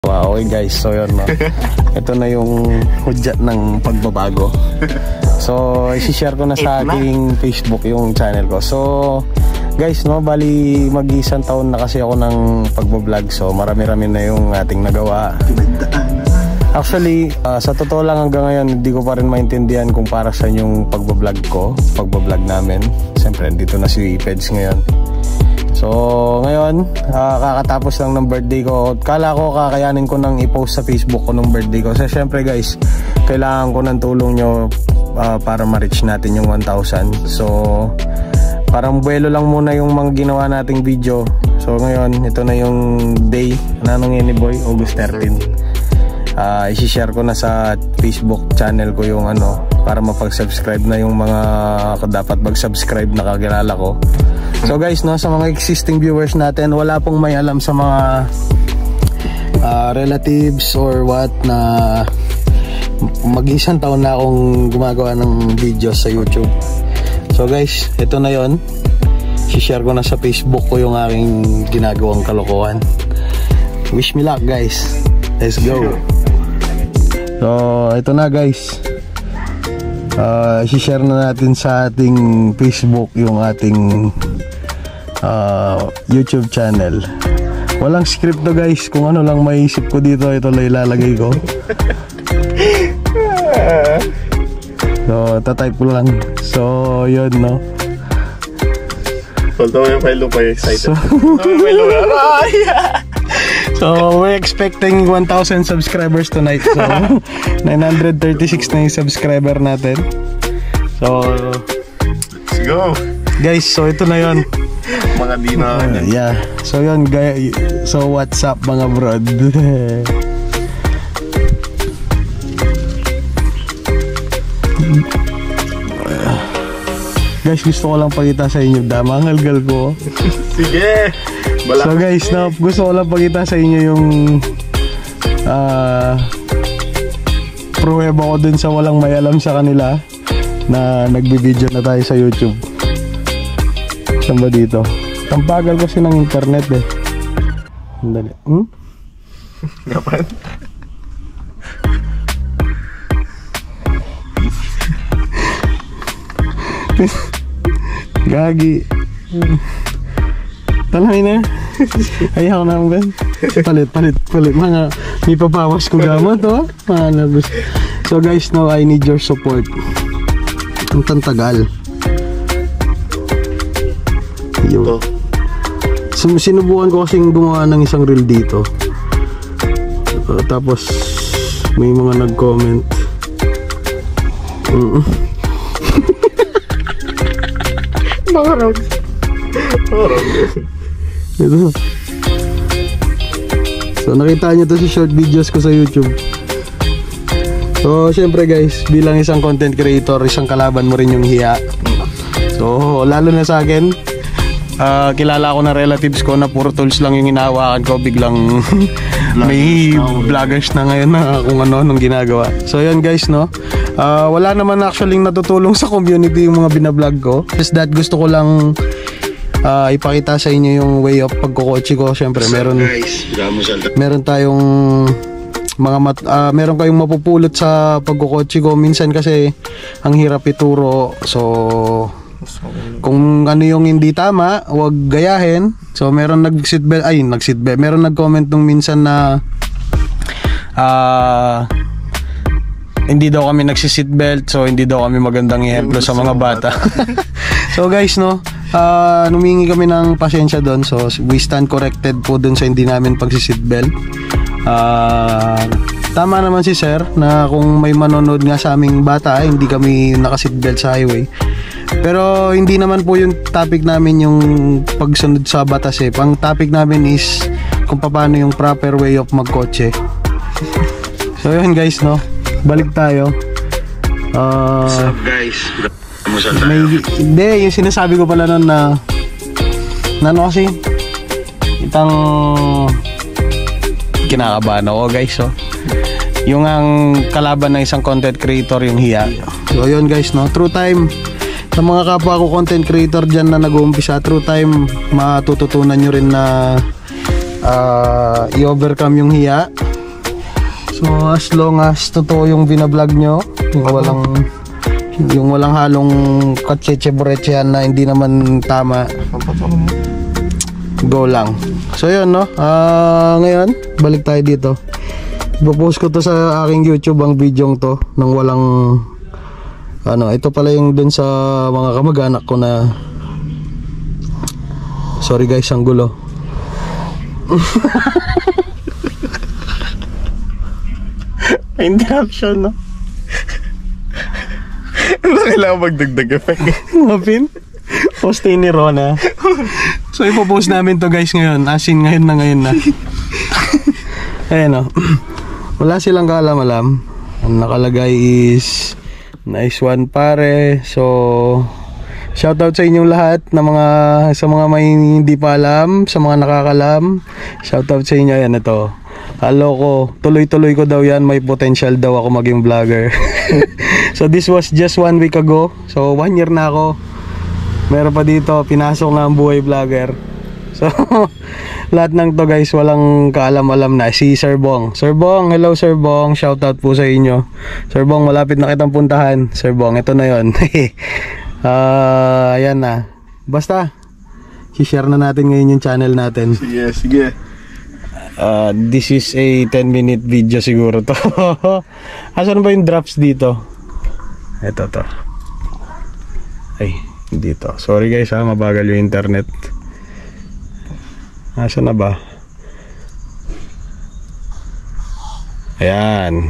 Wow, okay guys, so yun no. Ito na yung hudyat ng pagbabago. So, isi-share ko na sa aking Facebook yung channel ko. So, guys no, bali mag-isang taon na kasi ako ng pagbablog. So, marami-rami na yung ating nagawa. Actually, sa totoo lang hanggang ngayon, hindi ko pa rin maintindihan kung para saan yung pagbablog ko, pagbablog namin. Siyempre, dito na si Peds ngayon. So, ngayon, kakatapos lang ng birthday ko. Kala ko kakayanin ko nang i-post sa Facebook ko nung birthday ko. So, syempre guys, kailangan ko ng tulong nyo para ma-reach natin yung 1,000. So, parang buwelo lang muna yung mga ginawa nating video. So, ngayon, ito na yung day. Nanong yun ni Boy? August 13. Isi-share ko na sa Facebook channel ko yung ano, para mapag-subscribe na yung mga dapat mag-subscribe na kakilala ko. So guys, no, sa mga existing viewers natin, wala pong may alam sa mga relatives or what na mag-isang taon na akong gumagawa ng videos sa YouTube. So guys, ito na yon. Si-share ko na sa Facebook ko yung aking ginagawang kalokohan. Wish me luck guys. Let's go. So, ito na guys. Si-share na natin sa ating Facebook yung ating YouTube channel. Walang script to guys. Kung ano lang maisip ko dito, ito lang ilalagay ko. So, tatype ko lang. So, yun no. Although yung file pa excited. So, we're expecting 1,000 subscribers tonight. So, 936 na yung subscriber natin. So, let's go. Guys, so ito na yun. Mga dina. Yeah. So, yun guys. So, what's up mga brod? Guys, gusto ko lang pakita sa inyo damangalgal ko. Sige. So guys, no, gusto ko lang pakita sa inyo yung pruweba ko dun sa walang may alam sa kanila na nagbibideo na tayo sa YouTube. Saan ba dito? Tampagal kasi ng internet eh. Andali. Kapan? Gagi. Talangin na. Ayaw na Ben. Palit. Mga may papawas ko gamot oh. So guys, now I need your support. Ang tantagal. Yo. Sinubukan ko kasing gumawa ng isang reel dito. Tapos may mga nag-comment. Marag. Ito. So nakita nyo to sa short videos ko sa YouTube. So syempre guys, bilang isang content creator, isang kalaban mo rin yung hiya. So lalo na sa akin, kilala ko na relatives ko na puro tools lang yung hinahawakan ko. Biglang may vloggers na ngayon na kung ano nung ginagawa. So yun guys no, wala naman actually natutulong sa community yung mga binablog ko. Just that gusto ko lang ipakita sa inyo yung way of pagkukotse ko. Siyempre meron tayong mga meron kayong mapupulot sa pagkukotse ko. Minsan kasi ang hirap ituro. So kung ano yung hindi tama, huwag gayahin. So meron nag-seatbelt, meron nag-comment nung minsan na hindi daw kami nagsi-seatbelt, so hindi daw kami magandang ehemplo sa mga bata. So guys no, numingi kami ng pasensya doon. So we stand corrected po doon sa hindi namin pagsi-seatbelt. Tama naman si sir na kung may manonood nga sa aming bata, hindi kami naka-seatbelt sa highway. Pero hindi naman po yung topic namin yung pagsunod sa batas eh. Ang topic namin is kung paano yung proper way of magkotse. So yun guys no, balik tayo. What's up guys? Hindi, yung sinasabi ko pala nun na ano kasi itang kinakabahan ako guys oh. Yung ang kalaban ng isang content creator yung hiya. So yun guys no, true time. Sa mga kapwa ko content creator dyan na nag-uumpisa, true time matututunan nyo rin na i-overcome yung hiya. So as long as totoo yung binablog nyo, yung walang halong katseche-boretsehan na hindi naman tama, go lang. So yun, no? Ngayon, balik tayo dito. Ipopost ko to sa aking YouTube ang video to nang walang ito pala yung dun sa mga kamag-anak ko na sorry guys, ang gulo. Interruption, no? Kailangan magdagdag effect. Mapin? Postin ni Rona. So ipopost namin to guys ngayon. As in ngayon na. Ayan, no? Wala silang kaalam-alam. Ang nakalagay is nice one pare. So shoutout sa inyong lahat na sa mga may hindi pa alam, sa mga nakakalam. Shoutout sa inyo. Ayan, ito. Halo ko, tuloy-tuloy ko daw yan. May potential daw ako maging vlogger. So this was just 1 week ago. So 1 year na ako. Meron pa dito, pinasok na ang buhay vlogger. So lahat ng to guys, walang kaalam-alam na. Si Sir Bong. Sir Bong, hello Sir Bong. Shoutout po sa inyo. Sir Bong, malapit na kitang puntahan. Sir Bong, ito na yon. Ayan na. Basta i-share na natin ngayon yung channel natin. Sige, sige. This is a 10-minute video siguro to. Asan ba yung drops dito? Ito to. Ay, dito. Sorry guys ha, mabagal yung internet. Asan na ba? Ayan.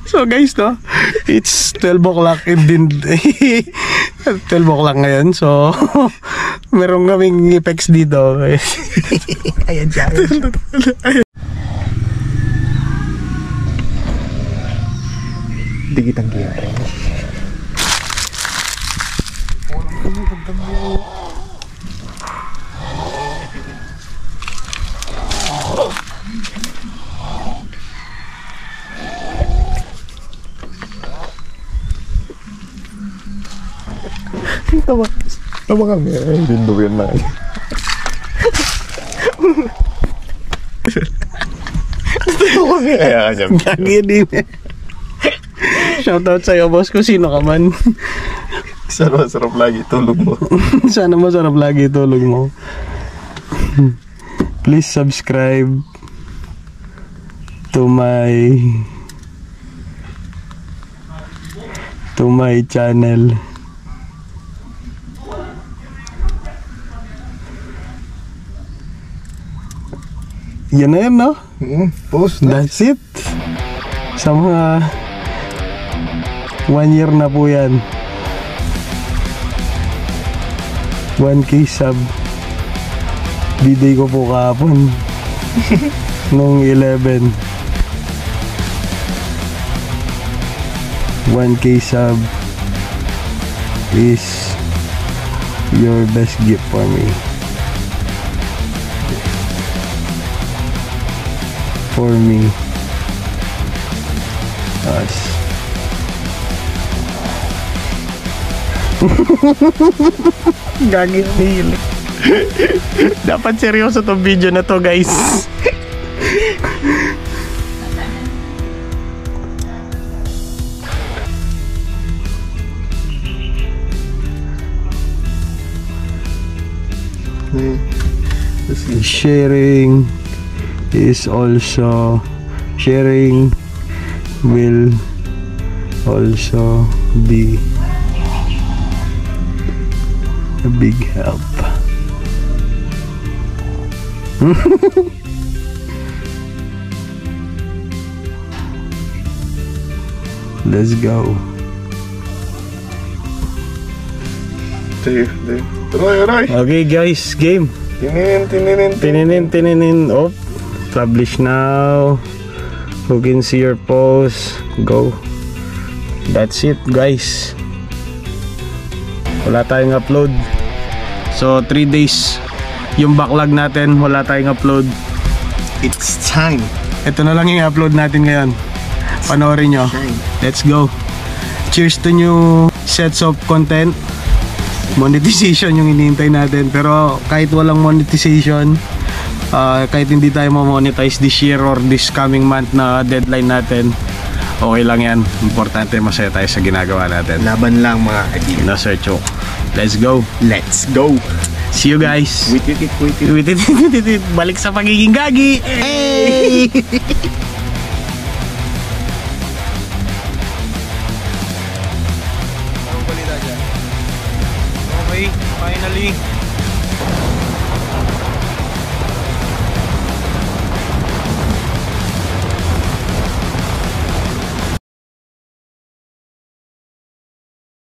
So guys, no, it's 12 o'clock din. 12 o'clock ngayon. So meron kaming effects dito. Ayan siya. Dikit ang kiyari. Tawa kami. Lindo yan na. Tawa kami. Kaya ka dyan. Gagi din. Shoutout sa'yo boss kung sino ka man. Sarap lagi tulog mo. Sana masarap lagi tulog mo. Please subscribe to my channel. Yan na yan, no? Post na. That's it. Sa mga 1 year na po yan. 1K sub. Biday ko po kahapon. Nung 11. 1K sub is your best gift for me. For me. Us. Gagit nil. Dapat seryoso tong video na to guys. Sharing is also will also be a big help. Let's go. Okay guys, game. Tininin. Oh, publish now. Who can see your post? Go. That's it guys. Wala tayong upload. So 3 days yung backlog natin, wala tayong upload. It's time. Ito na lang yung upload natin ngayon. Panoorin nyo. Let's go. Cheers to new sets of content. Monetization yung hinihintay natin. Pero kahit walang monetization, Kahit hindi tayo ma-monetize this year or this coming month na deadline natin, okay lang yan. Importante masaya tayo sa ginagawa natin. Laban lang mga kaibigan. Na Sir Chok. Let's go. Let's go. See you guys. Wait. Balik sa pagiging gagi. Hey! Okay, finally